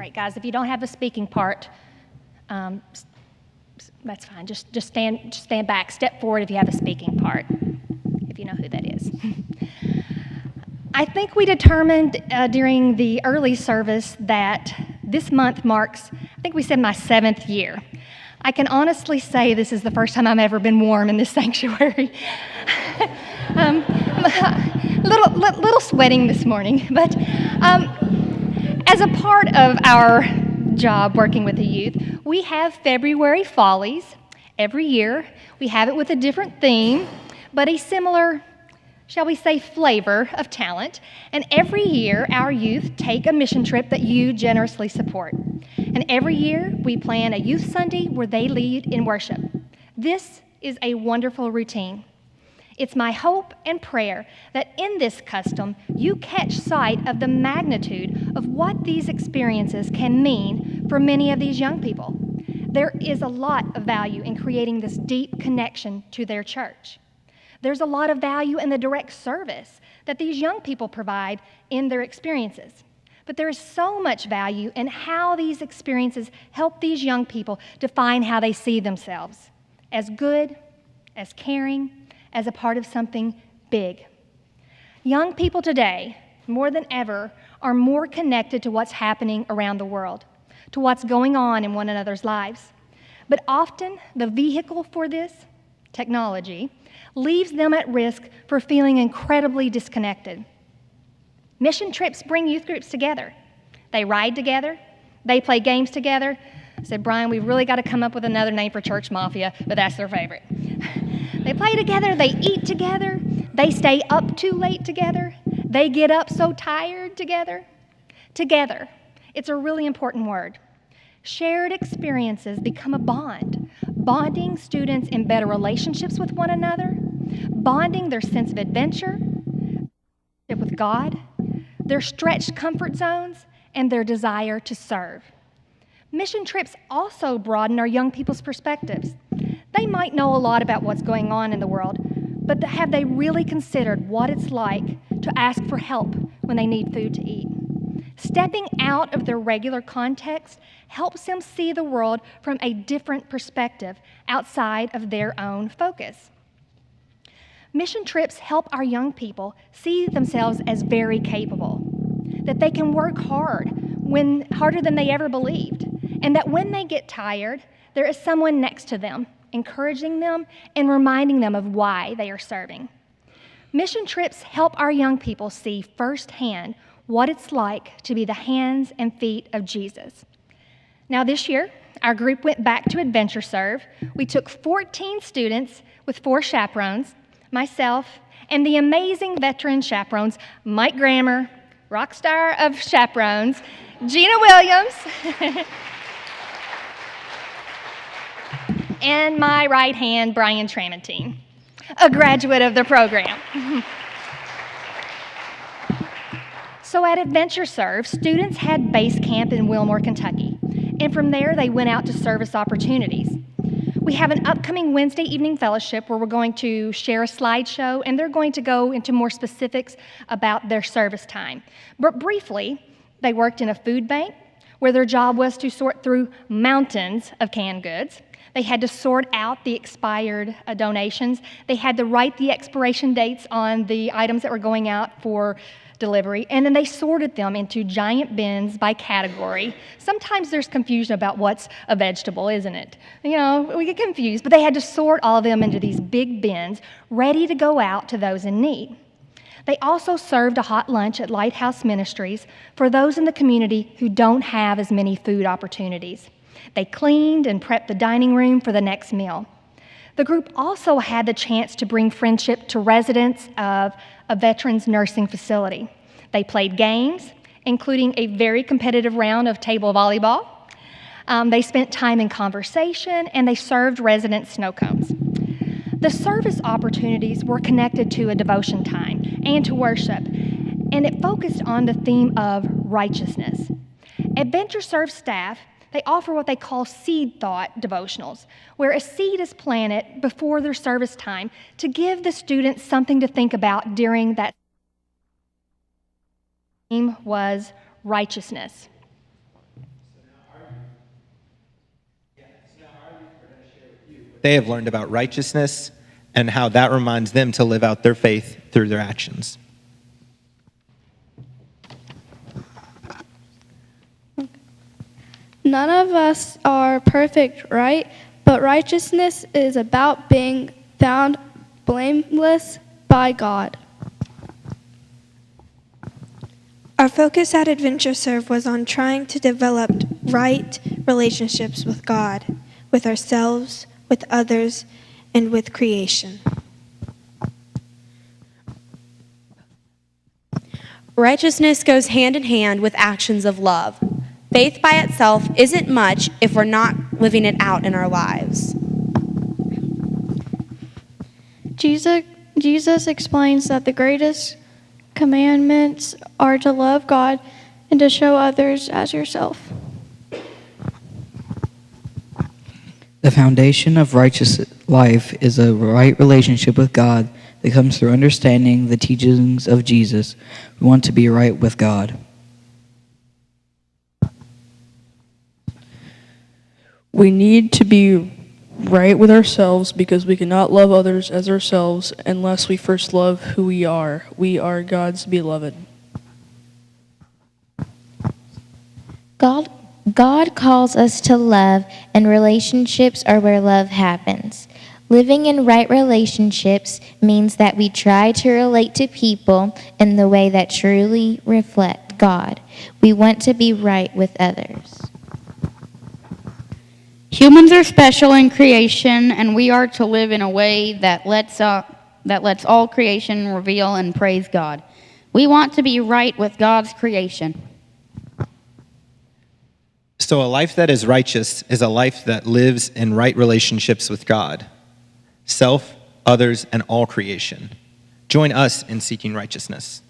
Great, guys. If you don't have a speaking part, that's fine. Just stand back. Step forward if you have a speaking part, if you know who that is. I think we determined during the early service that this month marks, I think we said my 7th year. I can honestly say this is the first time I've ever been warm in this sanctuary. Little sweating this morning, but as a part of our job working with the youth, we have February Follies every year. We have it with a different theme, but a similar, shall we say, flavor of talent. And every year, our youth take a mission trip that you generously support. And every year, we plan a youth Sunday where they lead in worship. This is a wonderful routine. It's my hope and prayer that in this custom, you catch sight of the magnitude of what these experiences can mean for many of these young people. There is a lot of value in creating this deep connection to their church. There's a lot of value in the direct service that these young people provide in their experiences. But there is so much value in how these experiences help these young people define how they see themselves as good, as caring, as a part of something big. Young people today, more than ever, are more connected to what's happening around the world, to what's going on in one another's lives. But often, the vehicle for this, technology, leaves them at risk for feeling incredibly disconnected. Mission trips bring youth groups together. They ride together. They play games together. I said, Brian, we've really got to come up with another name for Church Mafia, but that's their favorite. They play together. They eat together. They stay up too late together. They get up so tired together. Together. It's a really important word. Shared experiences become a bond, bonding students in better relationships with one another, bonding their sense of adventure with God, their stretched comfort zones, and their desire to serve. Mission trips also broaden our young people's perspectives. They might know a lot about what's going on in the world, but have they really considered what it's like to ask for help when they need food to eat? Stepping out of their regular context helps them see the world from a different perspective outside of their own focus. Mission trips help our young people see themselves as very capable, that they can work harder than they ever believed, and that when they get tired, there is someone next to them, encouraging them and reminding them of why they are serving. Mission trips help our young people see firsthand what it's like to be the hands and feet of Jesus. Now this year, our group went back to Adventure Serve. We took 14 students with 4 chaperones, myself, and the amazing veteran chaperones, Mike Grammer, rock star of chaperones, Gina Williams, and my right hand, Brian Tramontaine, a graduate of the program. So at Adventure Serve, students had base camp in Wilmore, Kentucky, and from there they went out to service opportunities. We have an upcoming Wednesday evening fellowship where we're going to share a slideshow, and they're going to go into more specifics about their service time. But briefly, they worked in a food bank where their job was to sort through mountains of canned goods. They had to sort out the expired donations. They had to write the expiration dates on the items that were going out for delivery, and then they sorted them into giant bins by category. Sometimes there's confusion about what's a vegetable, isn't it? You know, we get confused, but they had to sort all of them into these big bins ready to go out to those in need. They also served a hot lunch at Lighthouse Ministries for those in the community who don't have as many food opportunities. They cleaned and prepped the dining room for the next meal. The group also had the chance to bring friendship to residents of a veterans nursing facility. They played games, including a very competitive round of table volleyball. They spent time in conversation, and they served residents snow cones. The service opportunities were connected to a devotion time and to worship, and it focused on the theme of righteousness. Adventure Serve staff, they offer what they call seed thought devotionals, where a seed is planted before their service time to give the students something to think about during that. The theme was righteousness. they have learned about righteousness and how that reminds them to live out their faith through their actions. None of us are perfect, right? But righteousness is about being found blameless by God. Our focus at Adventure Serve was on trying to develop right relationships with God, with ourselves, with others, and with creation. Righteousness goes hand in hand with actions of love. Faith by itself isn't much if we're not living it out in our lives. Jesus explains that the greatest commandments are to love God and to show others as yourself. The foundation of righteous life is a right relationship with God that comes through understanding the teachings of Jesus. We want to be right with God. We need to be right with ourselves because we cannot love others as ourselves unless we first love who we are. We are God's beloved. God calls us to love, and relationships are where love happens. Living in right relationships means that we try to relate to people in the way that truly reflect God. We want to be right with others. Humans are special in creation, and we are to live in a way that lets all creation reveal and praise God. We want to be right with God's creation. So a life that is righteous is a life that lives in right relationships with God, self, others, and all creation. Join us in seeking righteousness.